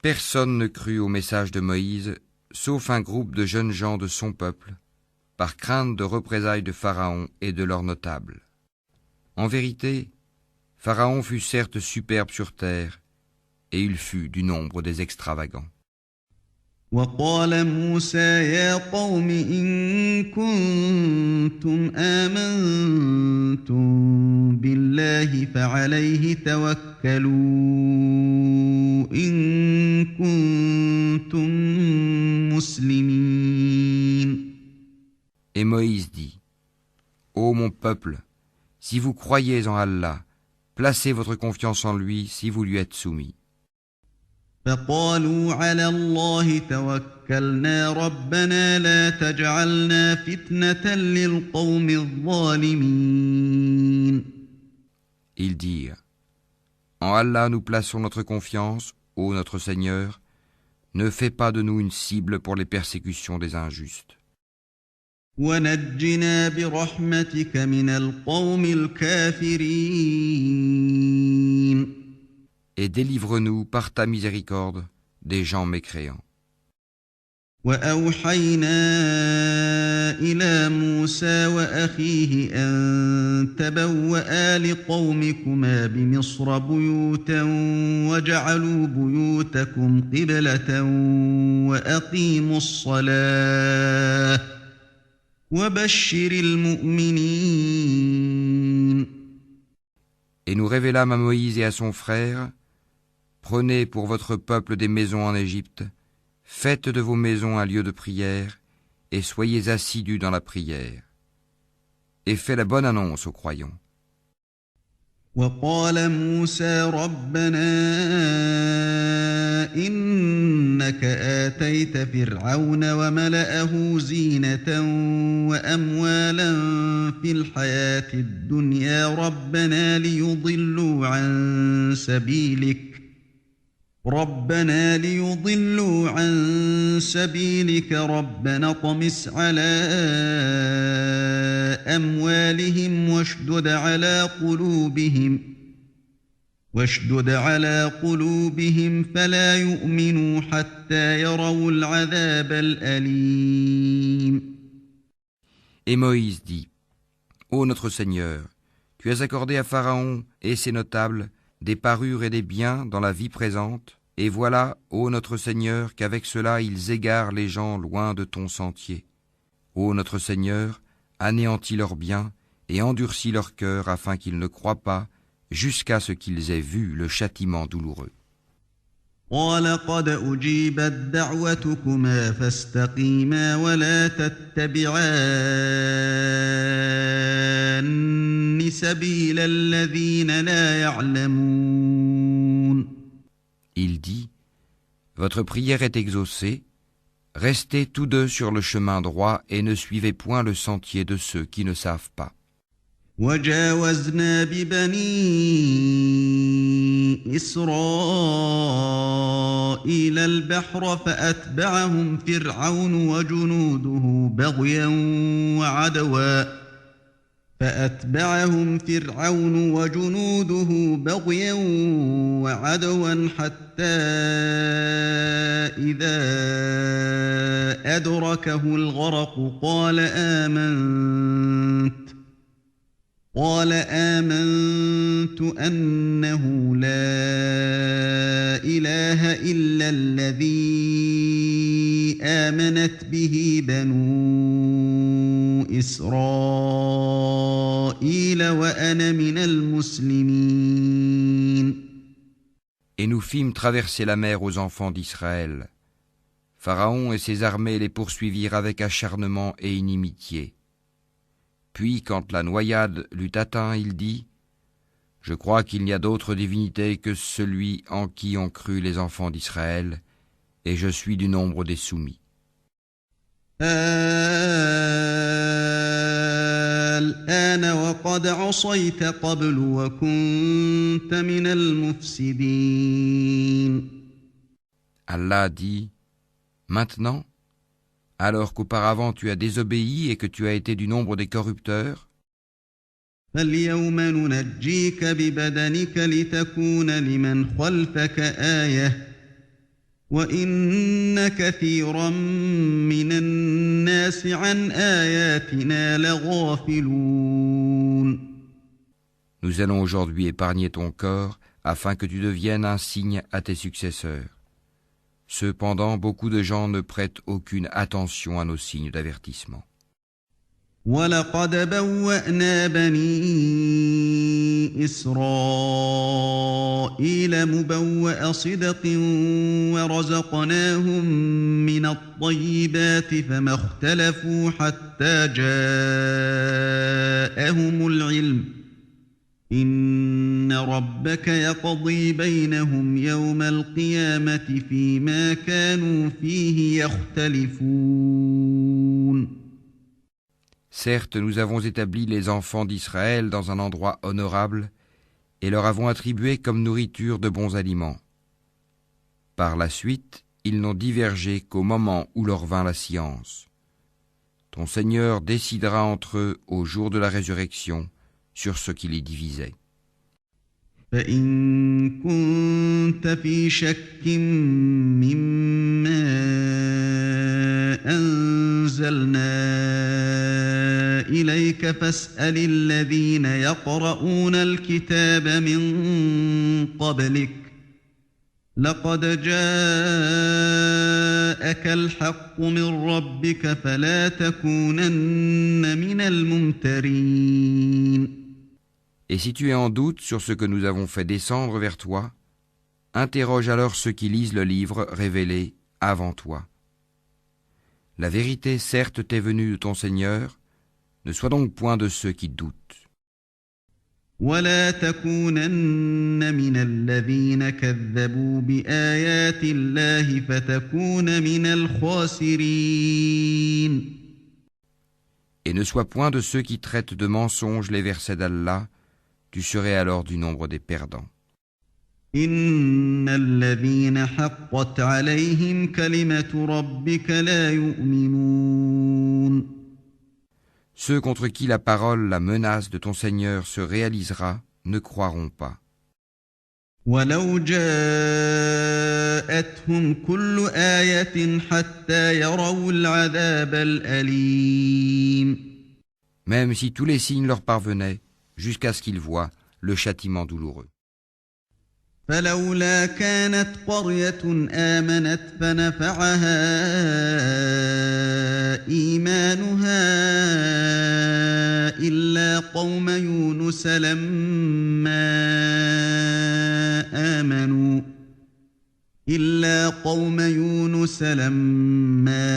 Personne ne crut au message de Moïse, sauf un groupe de jeunes gens de son peuple, par crainte de représailles de Pharaon et de leurs notables. En vérité, Pharaon fut certes superbe sur terre, et il fut du nombre des extravagants. وقال موسى يا قوم إن كنتم آمنتم بالله فعليه توكلوا إن كنتم مسلمين. Et Moïse dit, Ô mon peuple, si vous croyez en Allah, placez votre confiance en lui si vous lui êtes soumis. فقالوا على الله توكلنا ربنا لا تجعلنا فتنة للقوم الظالمين. Ils dirent, En Allah nous plaçons notre confiance, ô notre Seigneur, ne fais pas de nous une cible pour les persécutions des injustes. ونجنا برحمتك من القوم الكافرين. Et délivre-nous par ta miséricorde des gens mécréants. وأوحينا إلى موسى وأخيه أن تبوأ لقومكما بمصر بيوتا وجعلوا بيوتكم قبلة وأقيموا الصلاة وبشر المؤمنين. Et nous révélâmes à Moïse et à son frère, prenez pour votre peuple des maisons en Égypte, faites de vos maisons un lieu de prière, et soyez assidus dans la prière. Et faites la bonne annonce aux croyants. وقال موسى ربنا إنك آتيت فرعون وملأه زينة وأموالا في الحياة الدنيا ربنا ليضلوا عن سبيلك ربنا اطمس على أموالهم واشدد على قلوبهم فلا يؤمنوا حتى يروا العذاب الأليم. Et Moïse dit, Ô notre Seigneur, tu as accordé à Pharaon et ses notables des parures et des biens dans la vie présente, et voilà, ô notre Seigneur, qu'avec cela ils égarent les gens loin de ton sentier. Ô notre Seigneur, anéantis leurs biens et endurcis leur cœur afin qu'ils ne croient pas jusqu'à ce qu'ils aient vu le châtiment douloureux. قال قد أجيبت دعوتكما فاستقيما ولا تتبعان سبيل الذين لا يعلمون. Il dit, Votre prière est exaucée, restez tous deux sur le chemin droit et ne suivez point le sentier de ceux qui ne savent pas. وجاوزنا ببني إسرائيل البحر فأتبعهم فرعون وجنوده بغيا وعدوا حتى إذا أدركه الغرق قال آمنت أنه لا إله إلا الذي آمنت به بنو إسرائيل وأنا من المسلمين. Et nous fîmes traverser la mer aux enfants d'Israël. Pharaon et ses armées les poursuivirent avec acharnement et inimitié. Puis, quand la noyade l'eut atteint, il dit : Je crois qu'il n'y a d'autre divinité que celui en qui ont cru les enfants d'Israël, et je suis du nombre des soumis. الآن وقد عصيت قبل وكنت من المفسدين. Allah dit : Maintenant, alors qu'auparavant tu as désobéi et que tu as été du nombre des corrupteurs, فاليوم ننجيك ببدنك لتكون لمن خلفك آية وإن كثيرا من الناس عن آياتنا لغافلون. nous allons aujourd'hui épargner ton corps afin que tu deviennes un signe à tes successeurs. Cependant, beaucoup de gens ne prêtent aucune attention à nos signes d'avertissement. وَلَقَدْ بَوَّأْنَا بَنِي إِسْرَائِيلَ مُبَوَّأَ صِدْقٍ وَرَزَقْنَاهُم مِّنَ الطَّيِّبَاتِ فَمَا اخْتَلَفُوا حَتَّىٰ جَاءَهُمُ الْعِلْمُ إِنَّ رَبَّكَ يَقْضِي بَيْنَهُمْ يَوْمَ الْقِيَامَةِ فِيمَا كَانُوا فِيهِ يَخْتَلِفُونَ. Certes, nous avons établi les enfants d'Israël dans un endroit honorable et leur avons attribué comme nourriture de bons aliments. Par la suite, ils n'ont divergé qu'au moment où leur vint la science. Ton Seigneur décidera entre eux au jour de la résurrection sur ce qui les divisait. فَإِن كُنتَ فِي شَكٍّ مِّمَّا أَنزَلْنَا إِلَيْكَ فَاسْأَلِ الَّذِينَ يَقْرَؤُونَ الْكِتَابَ مِن قَبْلِكَ لَقَدْ جَاءَكَ الْحَقُّ مِن رَّبِّكَ فَلَا تَكُونَنَّ مِنَ الْمُمْتَرِينَ. Et si tu es en doute sur ce que nous avons fait descendre vers toi, interroge alors ceux qui lisent le livre révélé avant toi. La vérité certes t'est venue de ton Seigneur, ne sois donc point de ceux qui doutent. وَلَا تَكُونَنَّ مِنَ الَّذِينَ كَذَّبُوا بِآيَاتِ اللَّهِ فَتَكُونَ مِنَ الْخَاسِرِينَ. Et ne sois point de ceux qui traitent de mensonges les versets d'Allah, tu serais alors du nombre des perdants. إِنَّ الَّذِينَ حَقَّتْ عَلَيْهِمْ كَلِمَةُ رَبِّكَ لَا يُؤْمِنُونَ. Ceux contre qui la parole, la menace de ton Seigneur se réalisera, ne croiront pas. وَلَوْ جَاءَتْهُمْ كُلُّ آيَةٍ حَتَّى يَرَوْا الْعَذَابَ الْأَلِيمَ. Même si tous les signes leur parvenaient, jusqu'à ce qu'ils voient le châtiment douloureux. فلولا كانت قرية آمنت فنفعها إيمانها إلا قوم يونس لما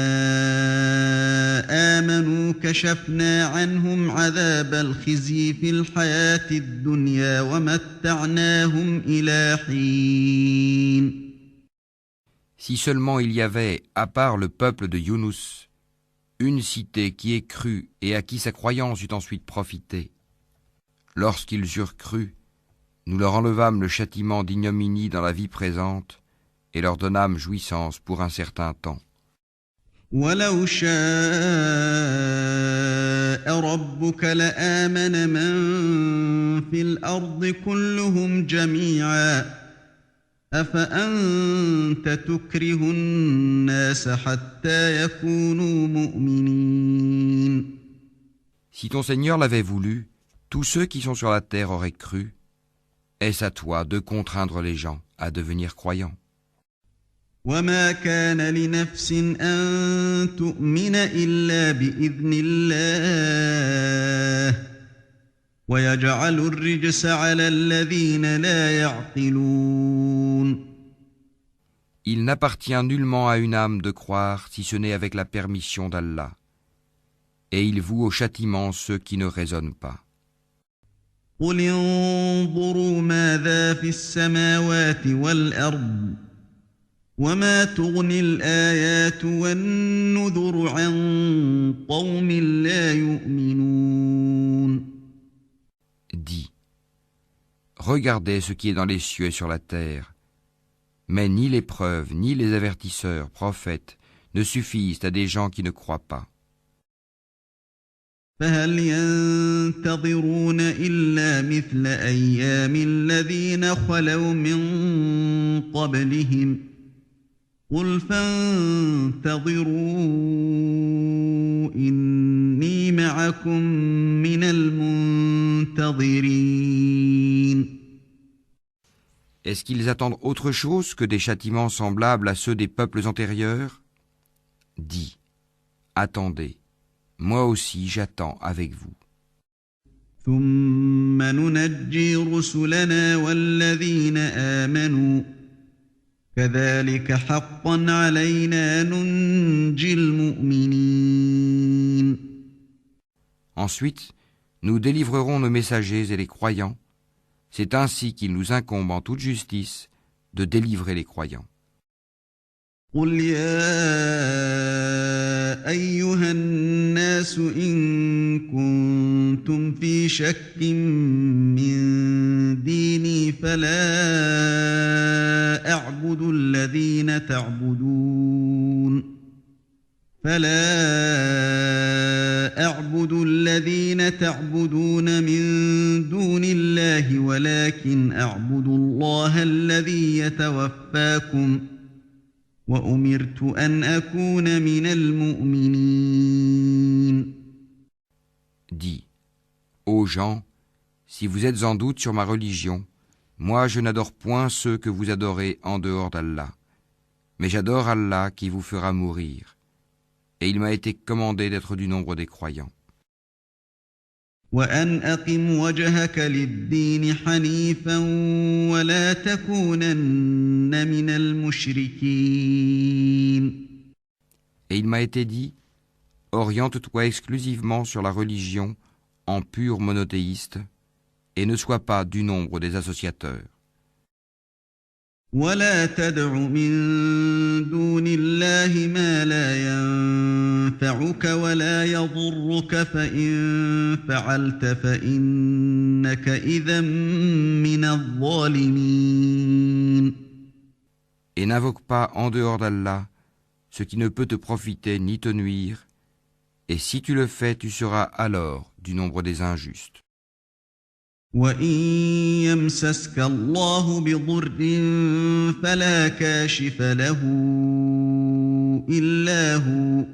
آمنوا كشفنا عنهم عذاب الخزي في الحياة الدنيا ومتعناهم إلى حين. Si seulement il y avait, à part le peuple de Younous, une cité qui ait cru et à qui sa croyance eut ensuite profité. Lorsqu'ils eurent cru, nous leur enlevâmes le châtiment d'ignominie dans la vie présente et leur donnâmes jouissance pour un certain temps. وَلَوْ شَاءَ رَبُّكَ لَآمَنَ مَن فِي الْأَرْضِ كُلُّهُمْ جَمِيعًا أَفَأَنْتَ تُكْرِهُ النَّاسَ حَتَّى يَكُونُوا مُؤْمِنِينَ. Si ton Seigneur l'avait voulu, tous ceux qui sont sur la terre auraient cru. Est-ce à toi de contraindre les gens à devenir croyants? وَمَا كَانَ لِنَفْسٍ أَن تُؤْمِنَ إِلَّا بِإِذْنِ اللَّهِ ويجعل الرجس على الذين لا يعقلون. Il n'appartient nullement à une âme de croire si ce n'est avec la permission d'Allah. Et il voue au châtiment ceux qui ne raisonnent pas. قل انظروا ماذا في السماوات والأرض وما تغني الآيات والنذر عن قوم لا يؤمنون. Dis, regardez ce qui est dans les cieux et sur la terre, mais ni les preuves, ni les avertisseurs, prophètes, ne suffisent à des gens qui ne croient pas. فهل ينتظرون إلا مثل أيام الذين خلوا من قبلهم قل فانتظروا إني معكم من المنتظرين. Est-ce qu'ils attendent autre chose que des châtiments semblables à ceux des peuples antérieurs? Dis, attendez, moi aussi j'attends avec vous. ثم ننجي رسلنا والذين آمنوا كذلك حقا علينا ننجي المؤمنين. Ensuite, nous délivrerons nos messagers et les croyants. C'est ainsi qu'il nous incombe en toute justice de délivrer les croyants. قل يا أيها الناس إن كنتم في شك من ديني فلا أعبد الذين تعبدون من دون الله ولكن أعبد الله الذي يتوفاكم وأمرت أن أكون من المؤمنين. Dis, ô gens, si vous êtes en doute sur ma religion, moi je n'adore point ceux que vous adorez en dehors d'Allah, mais j'adore Allah qui vous fera mourir, et il m'a été commandé d'être du nombre des croyants. وأن أقم وجهك للدين حنيفا ولا تكونن من المشركين. Et il m'a été dit, oriente-toi exclusivement sur la religion en pur monothéiste, et ne sois pas du nombre des associateurs. ولا تدع من دون الله ما لا ينفعك ولا يضرك فإن فعلت فإنك إذا من الظالمين. Et n'invoque pas en dehors d'Allah ce qui ne peut te profiter ni te nuire, et si tu le fais, tu seras alors du nombre des injustes. وَإِن يَمْسَسْكَ اللَّهُ بِضُرٍّ فَلَا كَاشِفَ لَهُ إِلَّا هُوَ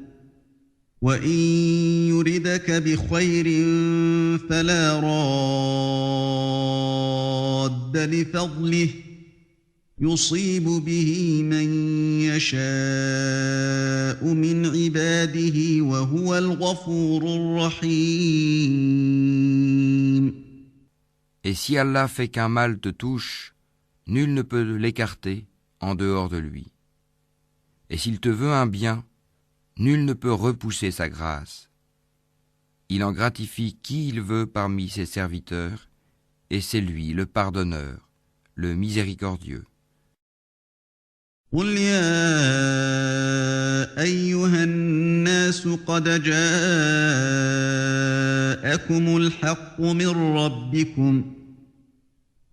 وَإِن يُرِدْكَ بِخَيْرٍ فَلَا رَادَّ لِفَضْلِهِ يُصِيبُ بِهِ مَن يَشَاءُ مِنْ عِبَادِهِ وَهُوَ الْغَفُورُ الرَّحِيمُ. Et si Allah fait qu'un mal te touche, nul ne peut l'écarter en dehors de lui. Et s'il te veut un bien, nul ne peut repousser sa grâce. Il en gratifie qui il veut parmi ses serviteurs, et c'est lui le pardonneur, le miséricordieux. قل يا أيها الناس قد جاءكم الحق من ربكم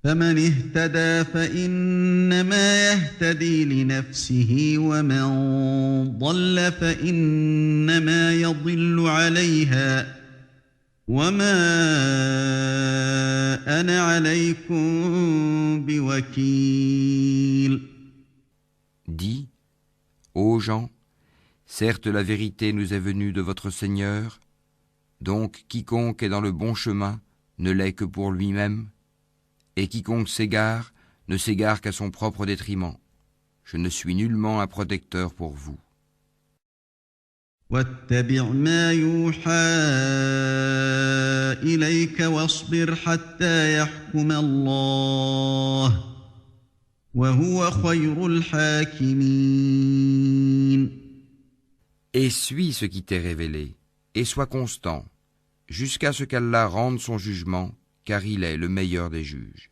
فمن اهتدى فإنما يهتدي لنفسه ومن ضل فإنما يضل عليها وما أنا عليكم بوكيل. Dis, ô gens, certes la vérité nous est venue de votre Seigneur, donc quiconque est dans le bon chemin ne l'est que pour lui-même, et quiconque s'égare ne s'égare qu'à son propre détriment. Je ne suis nullement un protecteur pour vous. واتبع ما يوحى إليك واصبر حتى يحكم الله وهو خير الحاكمين. Et suis ce qui t'est révélé, et sois constant, jusqu'à ce qu'Allah rende son jugement, car il est le meilleur des juges.